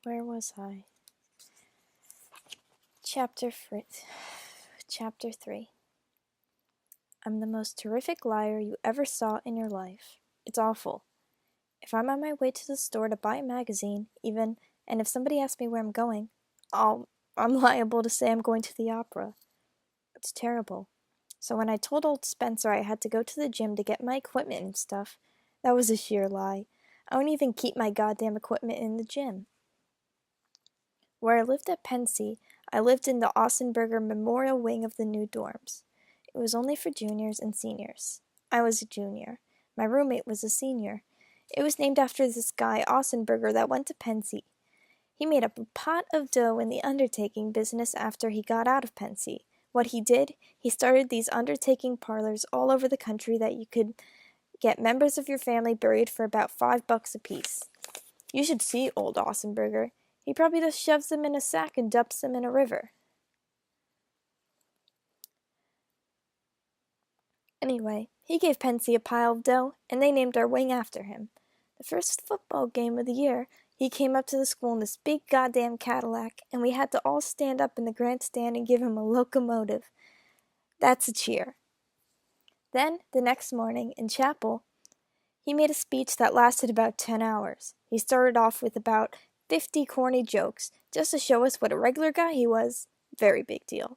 Where was I? Chapter 3. I'm the most terrific liar you ever saw in your life. It's awful. If I'm on my way to the store to buy a magazine, even, and if somebody asks me where I'm going, I'm liable to say I'm going to the opera. It's terrible. So when I told old Spencer I had to go to the gym to get my equipment and stuff, that was a sheer lie. I wouldn't even keep my goddamn equipment in the gym. Where I lived at Pensy, I lived in the Ossenberger Memorial Wing of the new dorms. It was only for juniors and seniors. I was a junior. My roommate was a senior. It was named after this guy, Ossenberger, that went to Pensy. He made up a pot of dough in the undertaking business after he got out of Pensy. What he did, he started these undertaking parlors all over the country that you could get members of your family buried for about $5 apiece. You should see old Ossenberger. He probably just shoves them in a sack and dumps them in a river. Anyway, he gave Pensy a pile of dough, and they named our wing after him. The first football game of the year, he came up to the school in this big goddamn Cadillac, and we had to all stand up in the grandstand and give him a locomotive. That's a cheer. Then, the next morning, in chapel, he made a speech that lasted about 10 hours. He started off with about 50 corny jokes, just to show us what a regular guy he was. Very big deal.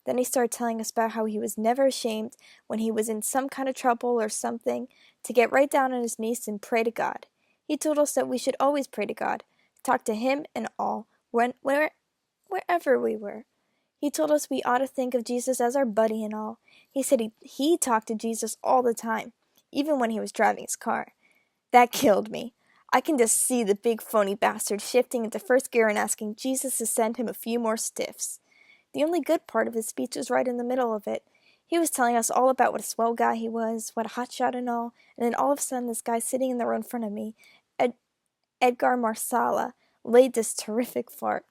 Then he started telling us about how he was never ashamed when he was in some kind of trouble or something to get right down on his knees and pray to God. He told us that we should always pray to God, talk to him and all, wherever we were. He told us we ought to think of Jesus as our buddy and all. He said he talked to Jesus all the time, even when he was driving his car. That killed me. I can just see the big phony bastard shifting into first gear and asking Jesus to send him a few more stiffs. The only good part of his speech was right in the middle of it. He was telling us all about what a swell guy he was, what a hotshot and all, and then all of a sudden this guy sitting in the row in front of me, Edgar Marsala, laid this terrific fart.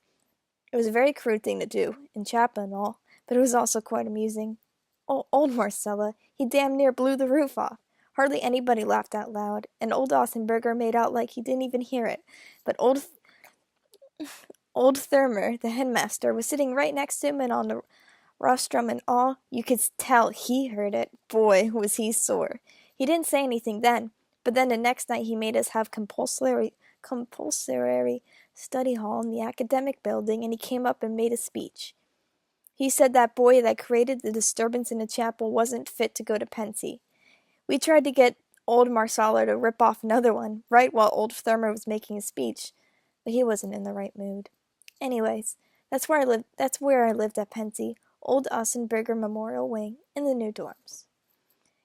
It was a very crude thing to do, in chapel and all, but it was also quite amusing. Old Marcella, he damn near blew the roof off. Hardly anybody laughed out loud, and old Ossenberger made out like he didn't even hear it. But old Thurmer, the headmaster, was sitting right next to him, and on the rostrum and all, you could tell he heard it. Boy, was he sore. He didn't say anything then, but then the next night he made us have compulsory study hall in the academic building, and he came up and made a speech. He said that boy that created the disturbance in the chapel wasn't fit to go to Pensy. We tried to get old Marsala to rip off another one, right while old Thurmer was making a speech, but he wasn't in the right mood. Anyways, that's where I lived at Pensy, old Ossenberger Memorial Wing, in the new dorms.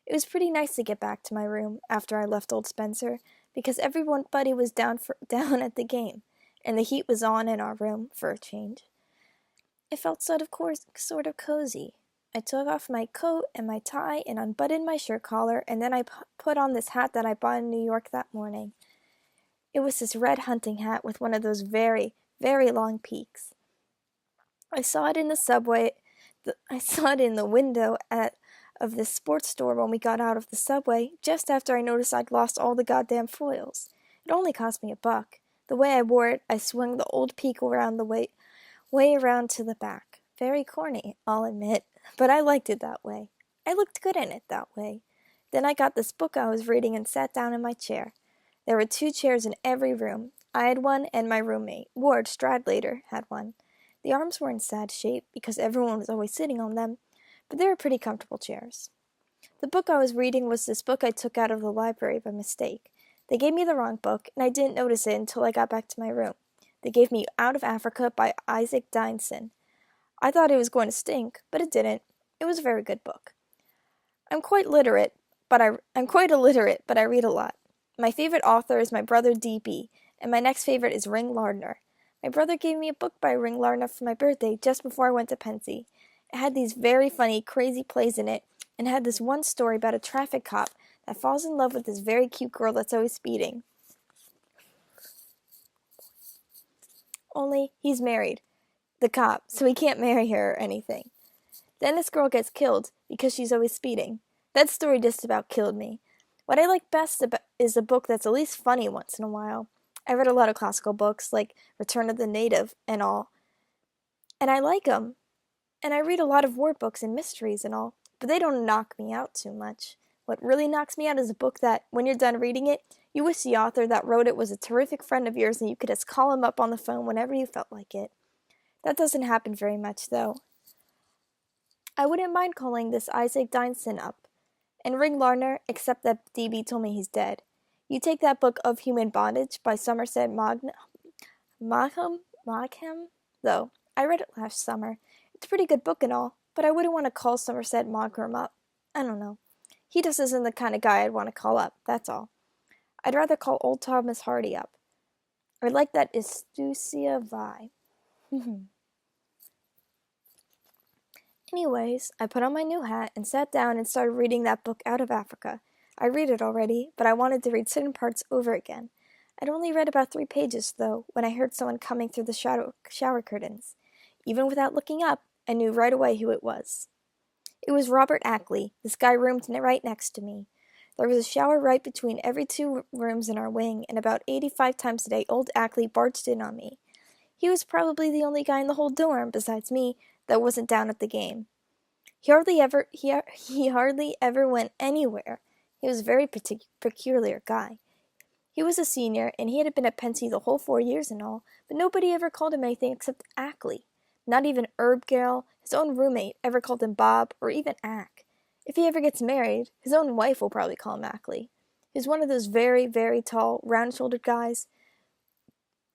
It was pretty nice to get back to my room after I left old Spencer, because everybody was down at the game, and the heat was on in our room for a change. It felt sort of cozy. I took off my coat and my tie and unbuttoned my shirt collar, and then I put on this hat that I bought in New York that morning. It was this red hunting hat with one of those very, very long peaks. I saw it in the subway. I saw it in the window of this sports store when we got out of the subway, just after I noticed I'd lost all the goddamn foils. It only cost me $1. The way I wore it, I swung the old peak around the way around to the back. Very corny, I'll admit, but I liked it that way. I looked good in it that way. Then I got this book I was reading and sat down in my chair. There were 2 chairs in every room. I had one, and my roommate, Ward Stradlater, had one. The arms were in sad shape because everyone was always sitting on them, but they were pretty comfortable chairs. The book I was reading was this book I took out of the library by mistake. They gave me the wrong book, and I didn't notice it until I got back to my room. They gave me Out of Africa by Isaac Dynson. I thought it was going to stink, but it didn't. It was a very good book. I'm quite illiterate, but I read a lot. My favorite author is my brother D.B., and my next favorite is Ring Lardner. My brother gave me a book by Ring Lardner for my birthday just before I went to Pensy. It had these very funny, crazy plays in it, and had this one story about a traffic cop that falls in love with this very cute girl that's always speeding. Only he's married, the cop, so he can't marry her or anything. Then this girl gets killed because she's always speeding. That story just about killed me. What I like best is a book that's at least funny once in a while. I read a lot of classical books, like Return of the Native and all, and I like them. And I read a lot of war books and mysteries and all, but they don't knock me out too much. What really knocks me out is a book that, when you're done reading it, you wish the author that wrote it was a terrific friend of yours and you could just call him up on the phone whenever you felt like it. That doesn't happen very much, though. I wouldn't mind calling this Isaac Dynson up and ring Larner, except that DB told me he's dead. You take that book Of Human Bondage by Somerset Maugham, though. I read it last summer. It's a pretty good book and all, but I wouldn't want to call Somerset Maugham up. I don't know. He just isn't the kind of guy I'd want to call up, that's all. I'd rather call old Thomas Hardy up. I like that Astucia Vi. Anyways, I put on my new hat and sat down and started reading that book Out of Africa. I read it already, but I wanted to read certain parts over again. I'd only read about 3 pages, though, when I heard someone coming through the shower curtains. Even without looking up, I knew right away who it was. It was Robert Ackley. This guy roomed right next to me. There was a shower right between every 2 rooms in our wing, and about 85 times a day old Ackley barged in on me. He was probably the only guy in the whole dorm, besides me, that wasn't down at the game. He hardly ever went anywhere. He was a very peculiar guy. He was a senior, and he had been at Pensy the whole 4 years and all, but nobody ever called him anything except Ackley. Not even Herb Garrel, his own roommate, ever called him Bob, or even Ack. If he ever gets married, his own wife will probably call him Ackley. He was one of those very, very tall, round-shouldered guys.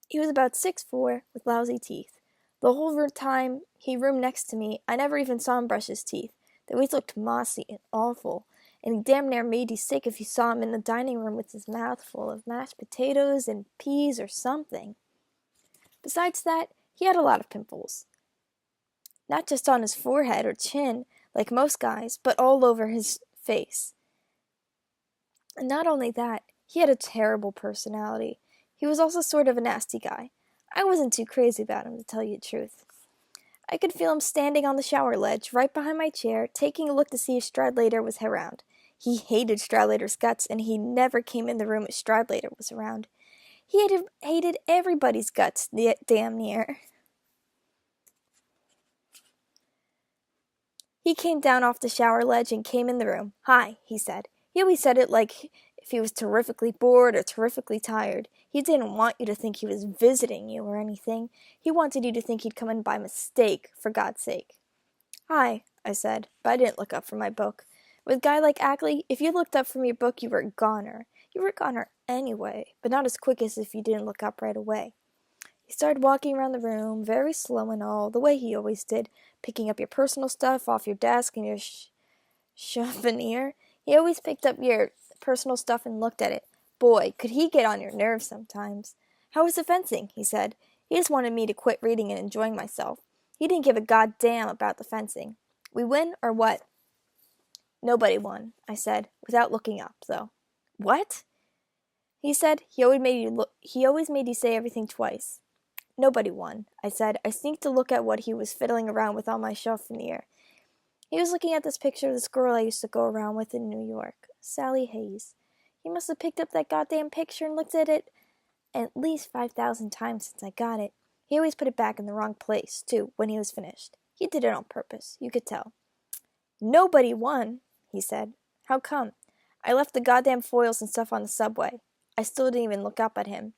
He was about 6'4", with lousy teeth. The whole time he roomed next to me, I never even saw him brush his teeth. They always looked mossy and awful, and he damn near made you sick if you saw him in the dining room with his mouth full of mashed potatoes and peas or something. Besides that, he had a lot of pimples. Not just on his forehead or chin, like most guys, but all over his face. And not only that, he had a terrible personality. He was also sort of a nasty guy. I wasn't too crazy about him, to tell you the truth. I could feel him standing on the shower ledge, right behind my chair, taking a look to see if Stradlater was around. He hated Stradlater's guts, and he never came in the room if Stradlater was around. He hated everybody's guts, damn near. He came down off the shower ledge and came in the room. "Hi," he said. He always said it like if he was terrifically bored or terrifically tired. He didn't want you to think he was visiting you or anything. He wanted you to think he'd come in by mistake, for God's sake. "Hi," I said, but I didn't look up from my book. With a guy like Ackley, if you looked up from your book, you were a goner. You were a goner anyway, but not as quick as if you didn't look up right away. He started walking around the room, very slow and all, the way he always did, picking up your personal stuff off your desk and your souvenir. He always picked up your personal stuff and looked at it. Boy, could he get on your nerves sometimes. "How was the fencing?" he said. He just wanted me to quit reading and enjoying myself. He didn't give a goddamn about the fencing. "We win, or what?" "Nobody won," I said, without looking up, though. "What?" He said. He always made you say everything twice. "Nobody won," I said. I sneaked to look at what he was fiddling around with on my souvenir. He was looking at this picture of this girl I used to go around with in New York, Sally Hayes. He must have picked up that goddamn picture and looked at it at least 5,000 times since I got it. He always put it back in the wrong place, too, when he was finished. He did it on purpose, you could tell. "Nobody won," he said. "How come?" "I left the goddamn foils and stuff on the subway." I still didn't even look up at him.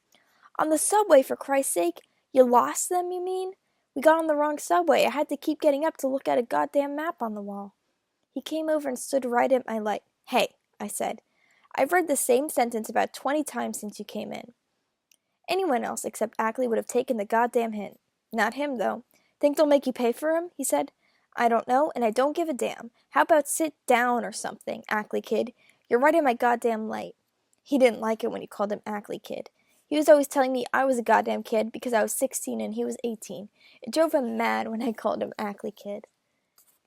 "On the subway, for Christ's sake? You lost them, you mean?" "We got on the wrong subway. I had to keep getting up to look at a goddamn map on the wall." He came over and stood right at my light. "Hey," I said. "I've read the same sentence about 20 times since you came in." Anyone else except Ackley would have taken the goddamn hint. Not him, though. "Think they'll make you pay for him?" he said. "I don't know, and I don't give a damn. How about sit down or something, Ackley kid? You're right in my goddamn light." He didn't like it when he called him Ackley kid. He was always telling me I was a goddamn kid because I was 16 and he was 18. It drove him mad when I called him Ackley kid.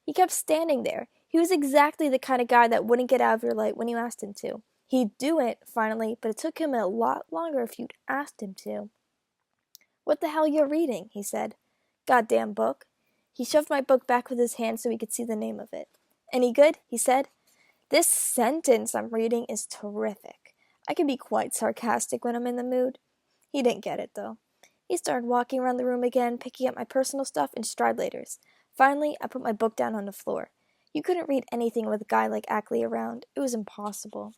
He kept standing there. He was exactly the kind of guy that wouldn't get out of your light when you asked him to. He'd do it, finally, but it took him a lot longer if you'd asked him to. "What the hell you're reading?" he said. "Goddamn book." He shoved my book back with his hand so he could see the name of it. "Any good?" he said. "This sentence I'm reading is terrific. I can be quite sarcastic when I'm in the mood." He didn't get it, though. He started walking around the room again, picking up my personal stuff and stride laters. Finally, I put my book down on the floor. You couldn't read anything with a guy like Ackley around. It was impossible.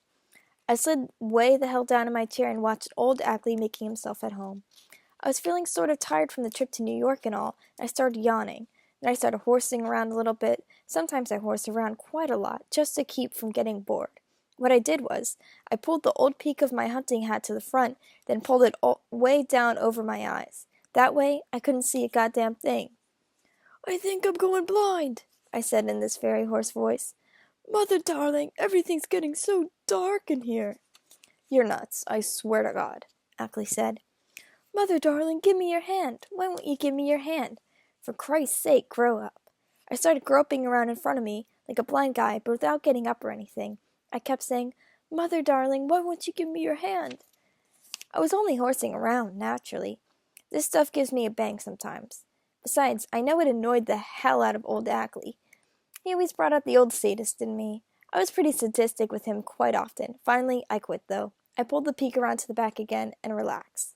I slid way the hell down in my chair and watched old Ackley making himself at home. I was feeling sort of tired from the trip to New York and all, and I started yawning. Then I started horsing around a little bit. Sometimes I horsed around quite a lot, just to keep from getting bored. What I did was, I pulled the old peak of my hunting hat to the front, then pulled it way down over my eyes. That way, I couldn't see a goddamn thing. "I think I'm going blind," I said in this very hoarse voice. "Mother darling, everything's getting so dark in here." "You're nuts, I swear to God," Ackley said. "Mother darling, give me your hand. Why won't you give me your hand? For Christ's sake, grow up." I started groping around in front of me, like a blind guy, but without getting up or anything. I kept saying, "Mother darling, why won't you give me your hand?" I was only horsing around, naturally. This stuff gives me a bang sometimes. Besides, I know it annoyed the hell out of old Ackley. He always brought out the old sadist in me. I was pretty sadistic with him quite often. Finally, I quit, though. I pulled the peak around to the back again and relaxed.